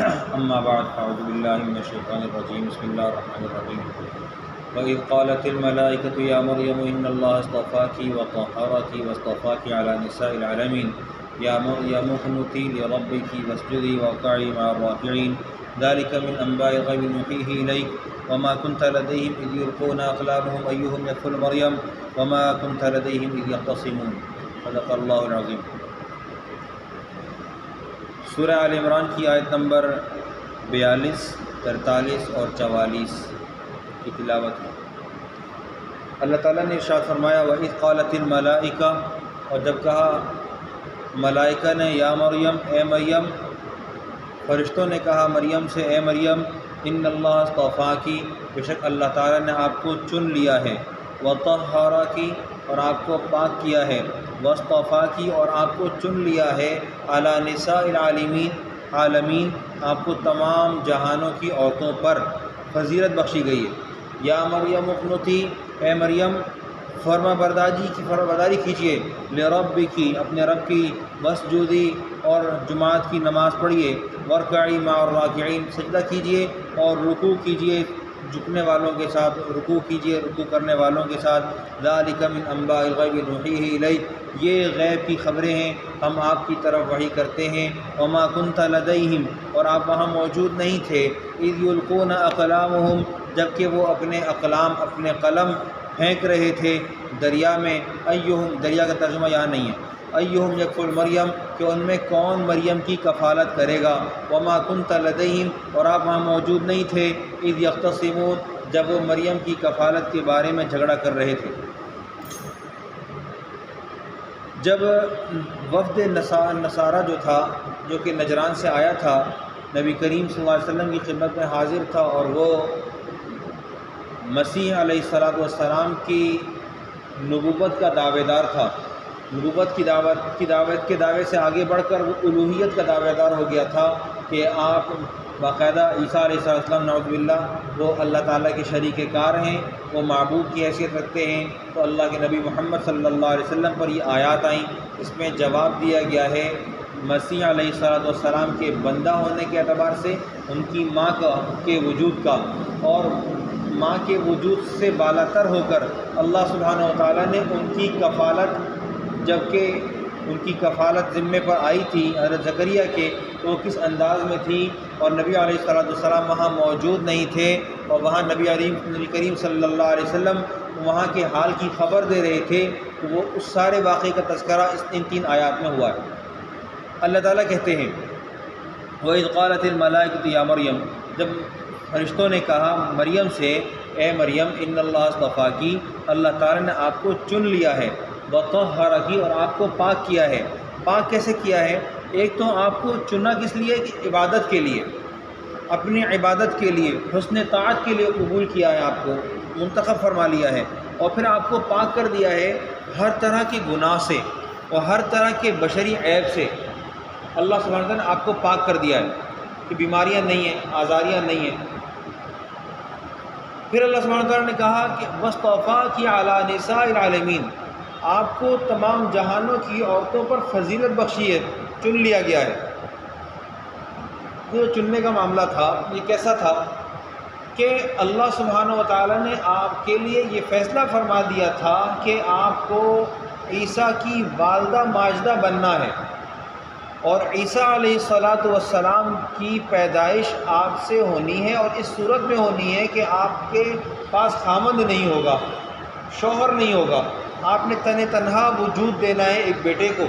اما بعد فاعوذ باللہ من الشیطان الرجیم بسم اللہ الرحمن الرحیم وَإِذْ قَالَتِ الْمَلَائِكَةُ يَا مَرْيَمُ إِنَّ اللَّهَ اصْطَفَاكِ وَطَهَّرَكِ وَاصْطَفَاكِ عَلَى نِسَاءِ الْعَالَمِينَ يَا مَرْيَمُ اقْنُتِي لِرَبِّكِ وَاسْجُدِي وَارْكَعِي مَعَ الرَّاكِعِينَ ذَلِكَ مِنْ أَنْبَاءِ الْغَيْبِ نُوحِيهِ إِلَيْكَ وَمَا كُنْتَ لَدَيْهِمْ إِذْ يُلْقُونَ أَقْلَامَهُمْ أَيُّهُمْ يَكْفُلُ مَرْيَمَ وَمَا كُنْتَ لَدَيْهِمْ إِذْ يَخْتَصِمُونَ صدق اللہ العظیم۔ سورہ آل عمران کی آیت نمبر 42، 43 اور 44 کی تلاوت ہے۔ اللہ تعالیٰ نے ارشاد فرمایا وَإِذْ قَالَتِ الْمَلَائِكَةُ، اور جب کہا ملائکہ نے یا مریم اے مریم، فرشتوں نے کہا مریم سے اے مریم، ان اللہ اصطفاکی، بے شک اللہ تعالیٰ نے آپ کو چن لیا ہے، وطہرکی، اور آپ کو پاک کیا ہے، واصطفاکی، اور آپ کو چن لیا ہے، علی نساء العالمین، آپ کو تمام جہانوں کی عورتوں پر فضیلت بخشی گئی ہے۔ یا مریم اقنتی، اے مریم فرما برداری کیجیے، لربکی، اپنے رب کی، واسجدی، اور جماعت کی نماز پڑھیے، وارکعی مع الراکعین، سجدہ کیجیے اور رکوع کیجیے، جھکنے والوں کے ساتھ رکوع کیجیے، رکوع کرنے والوں کے ساتھ۔ ذالک من انباء الغیب نوحیہ الیک، یہ غیب کی خبریں ہیں، ہم آپ کی طرف وحی کرتے ہیں۔ وما کنت لدیہم، اور آپ وہاں موجود نہیں تھے، اذ یلقون اقلامہم، جبکہ وہ اپنے اقلام، اپنے قلم پھینک رہے تھے دریا میں۔ ایہم، دریا کا ترجمہ یہاں نہیں ہے، ایہم یکفل مریم، کہ ان میں کون مریم کی کفالت کرے گا۔ وما کنت لدیہم، اور آپ وہاں موجود نہیں تھے، اذ یختصمون، جب وہ مریم کی کفالت کے بارے میں جھگڑا کر رہے تھے۔ جب وفد نصارہ جو تھا، جو کہ نجران سے آیا تھا، نبی کریم صلی اللہ علیہ وسلم کی خدمت میں حاضر تھا، اور وہ مسیح علیہ السلام کی نبوت کا دعوے دار تھا، نبوت کی دعوت کے دعوے سے آگے بڑھ کر وہ الوہیت کا دعوے دار ہو گیا تھا کہ آپ باقاعدہ عیسیٰ علیہ السلام نعوذ باللہ وہ اللہ تعالیٰ کے شریک کار ہیں، وہ معبود کی حیثیت رکھتے ہیں۔ تو اللہ کے نبی محمد صلی اللہ علیہ وسلم پر یہ آیات آئیں، اس میں جواب دیا گیا ہے مسیح علیہ السلام کے بندہ ہونے کے اعتبار سے، ان کی ماں کے وجود کا، اور ماں کے وجود سے بالا تر ہو کر اللہ سبحانہ و تعالیٰ نے ان کی کفالت، جبکہ ان کی کفالت ذمے پر آئی تھی حضرت زکریا کے، تو وہ کس انداز میں تھی، اور نبی علیہ السلام وہاں موجود نہیں تھے، اور وہاں نبی کریم صلی اللہ علیہ وسلم وہاں کے حال کی خبر دے رہے تھے، تو وہ اس سارے واقعے کا تذکرہ ان 3 آیات میں ہوا ہے۔ اللہ تعالیٰ کہتے ہیں وَإِذْ قَالَتِ الْمَلَائِكَةُ يَا مَرْيَمُ، جب فرشتوں نے کہا مریم سے اے مریم، ان اللہ اصطفاکی، اللہ تعالیٰ نے آپ کو چن لیا ہے، وطہرکی، اور آپ کو پاک کیا ہے۔ پاک کیسے کیا ہے؟ ایک تو آپ کو چنا کس لیے کہ عبادت کے لیے، اپنی عبادت کے لیے، حسن طاعت کے لیے قبول کیا ہے، آپ کو منتخب فرما لیا ہے، اور پھر آپ کو پاک کر دیا ہے ہر طرح کے گناہ سے اور ہر طرح کے بشری عیب سے۔ اللہ سبحانہ وتعالیٰ نے آپ کو پاک کر دیا ہے کہ بیماریاں نہیں ہیں، آزاریاں نہیں ہیں۔ پھر اللہ سبحانہ وتعالیٰ نے کہا کہ وَاصْطَفَاكِ عَلَى نِسَاءِ الْعَالَمِينَ، آپ کو تمام جہانوں کی عورتوں پر فضیلت بخشی ہے، چن لیا گیا ہے۔ جو چننے کا معاملہ تھا یہ کیسا تھا کہ اللہ سبحانہ و تعالیٰ نے آپ کے لیے یہ فیصلہ فرما دیا تھا کہ آپ کو عیسیٰ کی والدہ ماجدہ بننا ہے، اور عیسیٰ علیہ السلام کی پیدائش آپ سے ہونی ہے، اور اس صورت میں ہونی ہے کہ آپ کے پاس خامند نہیں ہوگا، شوہر نہیں ہوگا، آپ نے تنہا وجود دینا ہے ایک بیٹے کو،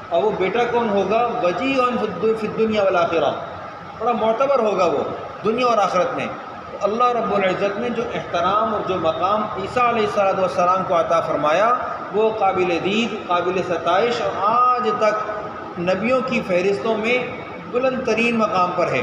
اور وہ بیٹا کون ہوگا؟ وجیہًا فی الدنیا والآخرہ، بڑا معتبر ہوگا وہ دنیا اور آخرت میں۔ تو اللہ رب العزت نے جو احترام اور جو مقام عیسیٰ علیہ السلام کو عطا فرمایا وہ قابل دید، قابل ستائش، اور آج تک نبیوں کی فہرستوں میں بلند ترین مقام پر ہے۔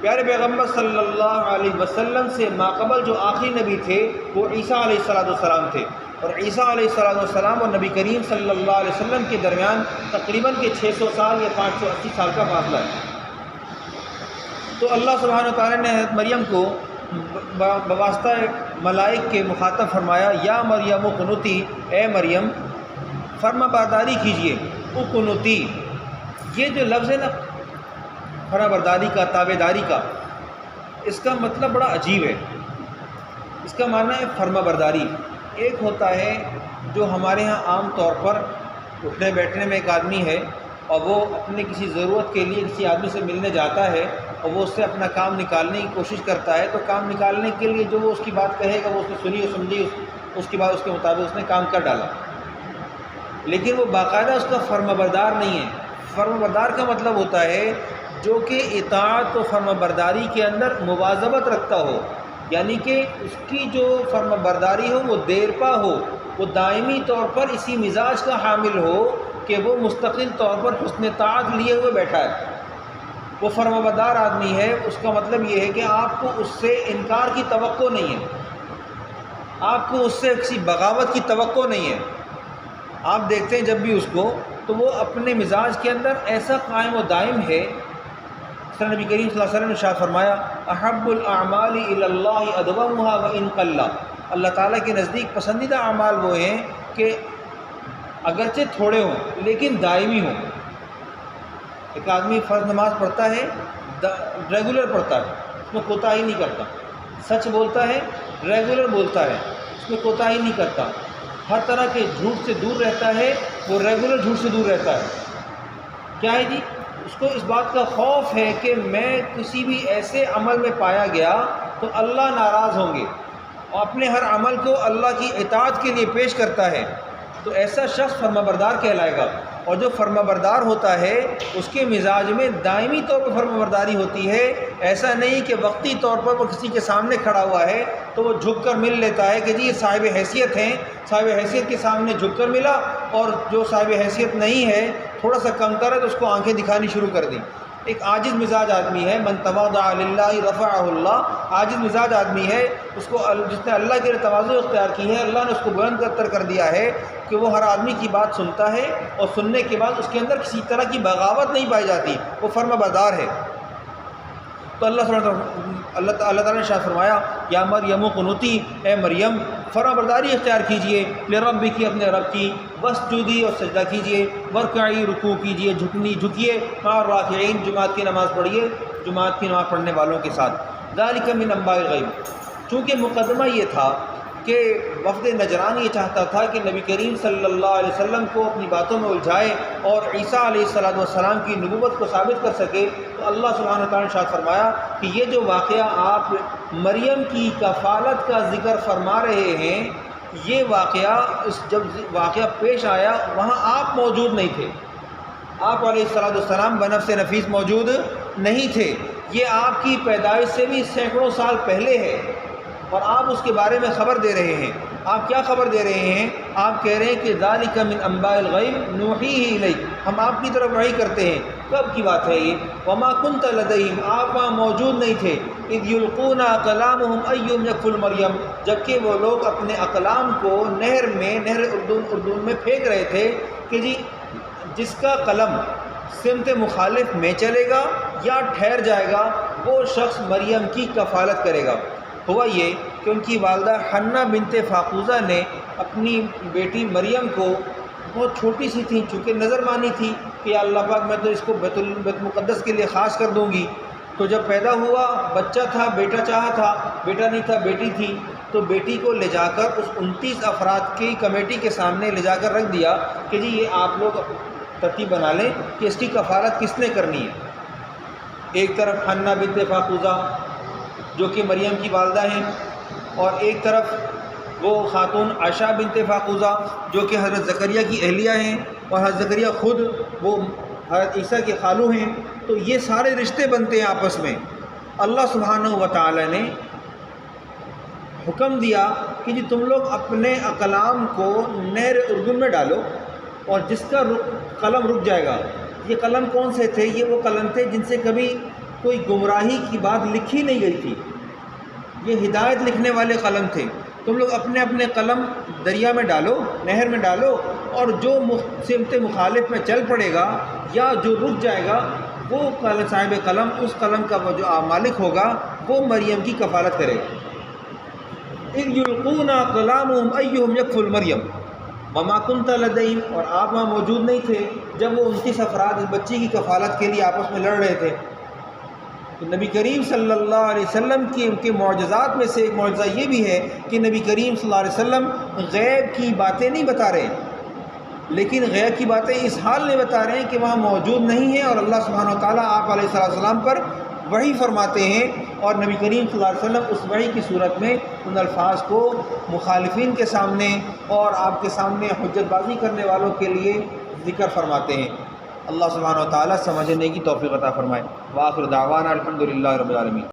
پیارے پیغمبر صلی اللہ علیہ وسلم سے ماقبل جو آخری نبی تھے وہ عیسیٰ علیہ السلام تھے، اور عیسیٰ علیہ السلام اور نبی کریم صلی اللہ علیہ وسلم کے درمیان تقریباً 600 سال یا 580 سال کا فاصلہ ہے۔ تو اللہ سبحانہ وتعالیٰ نے حضرت مریم کو بواسطہ ملائک کے مخاطب فرمایا یا مریم اقنتی، اے مریم فرما برداری کیجیے، اقنتی، یہ جو لفظ ہے نا فرما برداری کا، تابع داری کا، اس کا مطلب بڑا عجیب ہے۔ اس کا معنی ہے فرما برداری۔ ایک ہوتا ہے جو ہمارے ہاں عام طور پر اٹھنے بیٹھنے میں ایک آدمی ہے اور وہ اپنے کسی ضرورت کے لیے کسی آدمی سے ملنے جاتا ہے اور وہ اس سے اپنا کام نکالنے کی کوشش کرتا ہے، تو کام نکالنے کے لیے جو وہ اس کی بات کہے گا وہ اس نے سنی اور سمجھی، اس کی بات اس کے مطابق اس نے کام کر ڈالا، لیکن وہ باقاعدہ اس کا فرما بردار نہیں ہے۔ فرما بردار کا مطلب ہوتا ہے جو کہ اطاعت و فرما برداری کے اندر مواظبت رکھتا ہو، یعنی کہ اس کی جو فرما برداری ہو وہ دیرپا ہو، وہ دائمی طور پر اسی مزاج کا حامل ہو کہ وہ مستقل طور پر حسن طاعت لیے ہوئے بیٹھا ہے، وہ فرما بردار آدمی ہے۔ اس کا مطلب یہ ہے کہ آپ کو اس سے انکار کی توقع نہیں ہے، آپ کو اس سے کسی بغاوت کی توقع نہیں ہے۔ آپ دیکھتے ہیں جب بھی اس کو تو وہ اپنے مزاج کے اندر ایسا قائم و دائم ہے۔ نبی کریم صلی اللہ علیہ وسلم نے ارشاد فرمایا احب الاعمال الی اللہ ادومها وان قل، اللہ تعالیٰ کے نزدیک پسندیدہ اعمال وہ ہیں کہ اگرچہ تھوڑے ہوں لیکن دائمی ہوں۔ ایک آدمی فرض نماز پڑھتا ہے، ریگولر پڑھتا ہے، اس میں کوتاہی نہیں کرتا، سچ بولتا ہے، ریگولر بولتا ہے، اس میں کوتاہی نہیں کرتا، ہر طرح کے جھوٹ سے دور رہتا ہے، وہ ریگولر جھوٹ سے دور رہتا ہے۔ کیا ہے جی؟ اس کو اس بات کا خوف ہے کہ میں کسی بھی ایسے عمل میں پایا گیا تو اللہ ناراض ہوں گے، اور اپنے ہر عمل کو اللہ کی اطاعت کے لیے پیش کرتا ہے، تو ایسا شخص فرما بردار کہلائے گا۔ اور جو فرما بردار ہوتا ہے اس کے مزاج میں دائمی طور پر فرما برداری ہوتی ہے، ایسا نہیں کہ وقتی طور پر وہ کسی کے سامنے کھڑا ہوا ہے تو وہ جھک کر مل لیتا ہے کہ جی یہ صاحب حیثیت ہیں، صاحب حیثیت کے سامنے جھک کر ملا، اور جو صاحب حیثیت نہیں ہے تھوڑا سا کم کرا تو اس کو آنکھیں دکھانی شروع کر دی۔ ایک عاجز مزاج آدمی ہے، من تواضع للہ رفعہ اللہ، عاجز مزاج آدمی ہے، اس کو جس نے اللہ کے لیے تواضع اختیار کی ہے اللہ نے اس کو بلند کر دیا ہے کہ وہ ہر آدمی کی بات سنتا ہے اور سننے کے بعد اس کے اندر کسی طرح کی بغاوت نہیں پائی جاتی، وہ فرما بردار ہے۔ تو اللہ تعالیٰ نے ارشاد فرمایا یا مریم قنوتی، اے مریم فرما برداری اختیار کیجئے، لربک کی، اپنے رب کی، واسجدی، اور سجدہ کیجئے، ورکعی، رکوع کیجئے، جھکیے، مع الراکعین، جماعت کی نماز پڑھیے، جماعت کی نماز پڑھنے والوں کے ساتھ۔ ذالک من انباء الغیب، چونکہ مقدمہ یہ تھا کہ وفد نجران یہ چاہتا تھا کہ نبی کریم صلی اللہ علیہ وسلم کو اپنی باتوں میں الجھائے اور عیسیٰ علیہ السلام کی نبوت کو ثابت کر سکے، تو اللہ سبحانہ وتعالیٰ نے ارشاد فرمایا کہ یہ جو واقعہ آپ مریم کی کفالت کا ذکر فرما رہے ہیں، یہ واقعہ جب واقعہ پیش آیا وہاں آپ موجود نہیں تھے، آپ علیہ السلام بنفس نفیس موجود نہیں تھے، یہ آپ کی پیدائش سے بھی سینکڑوں سال پہلے ہے، اور آپ اس کے بارے میں خبر دے رہے ہیں۔ آپ کیا خبر دے رہے ہیں؟ آپ کہہ رہے ہیں کہ ذالک من انباء الغیب نوحیہ الیک، ہم آپ کی طرف وحی کرتے ہیں۔ کب کی بات ہے یہ؟ وما کنت لدیہم، آپ وہاں موجود نہیں تھے، اذ یلقون اقلامہم ایہم یکفل مریم، جبکہ وہ لوگ اپنے اقلام کو نہر میں، نہر اردون میں پھینک رہے تھے کہ جی جس کا قلم سمت مخالف میں چلے گا یا ٹھہر جائے گا وہ شخص مریم کی کفالت کرے گا۔ ہوا یہ کہ ان کی والدہ حنہ بنت فاقوزہ نے اپنی بیٹی مریم کو، بہت چھوٹی سی تھی چونکہ نظر مانی تھی کہ یا اللہ پاک میں تو اس کو بیت المقدس کے لیے خاص کر دوں گی، تو جب پیدا ہوا بچہ تھا، بیٹا چاہا تھا، بیٹا نہیں تھا بیٹی تھی، تو بیٹی کو لے جا کر اس 29 افراد کی کمیٹی کے سامنے لے جا کر رکھ دیا کہ جی یہ آپ لوگ ترتیب بنا لیں کہ اس کی کفالت کس نے کرنی ہے۔ ایک طرف حنہ بنت فاقوزہ جو کہ مریم کی والدہ ہیں، اور ایک طرف وہ خاتون عائشہ بنت فاقوزہ جو کہ حضرت زکریا کی اہلیہ ہیں، اور حضرت زکریا خود وہ حضرت عیسیٰ کے خالو ہیں، تو یہ سارے رشتے بنتے ہیں آپس میں۔ اللہ سبحانہ و تعالی نے حکم دیا کہ جی تم لوگ اپنے اقلام کو نہر اردن میں ڈالو، اور جس کا قلم رک جائے گا، یہ قلم کون سے تھے؟ یہ وہ قلم تھے جن سے کبھی کوئی گمراہی کی بات لکھی نہیں گئی تھی، یہ ہدایت لکھنے والے قلم تھے۔ تم لوگ اپنے اپنے قلم دریا میں ڈالو، نہر میں ڈالو، اور جو سمت مخالف میں چل پڑے گا یا جو رک جائے گا وہ صاحب قلم، اس قلم کا جو مالک ہوگا وہ مریم کی کفالت کرے گا۔ اذ یلقون اقلامہم ایہم یکفل مریم وما کنت لدیہم، اور آپ وہاں موجود نہیں تھے جب وہ 29 افراد اس بچی کی کفالت کے لیے آپس میں لڑ رہے تھے۔ تو نبی کریم صلی اللہ علیہ وسلم کے معجزات میں سے ایک معجزہ یہ بھی ہے کہ نبی کریم صلی اللہ علیہ وسلم غیب کی باتیں نہیں بتا رہے، لیکن غیب کی باتیں اس حال میں بتا رہے ہیں کہ وہاں موجود نہیں ہیں، اور اللہ سبحانہ و تعالیٰ آپ علیہ السلام پر وحی فرماتے ہیں، اور نبی کریم صلی اللہ علیہ وسلم اس وحی کی صورت میں ان الفاظ کو مخالفین کے سامنے اور آپ کے سامنے حجت بازی کرنے والوں کے لیے ذکر فرماتے ہیں۔ اللہ سبحانہ و تعالیٰ سمجھنے کی توفیق عطا فرمائے۔ وآخر دعوانا الحمدللہ رب العالمین۔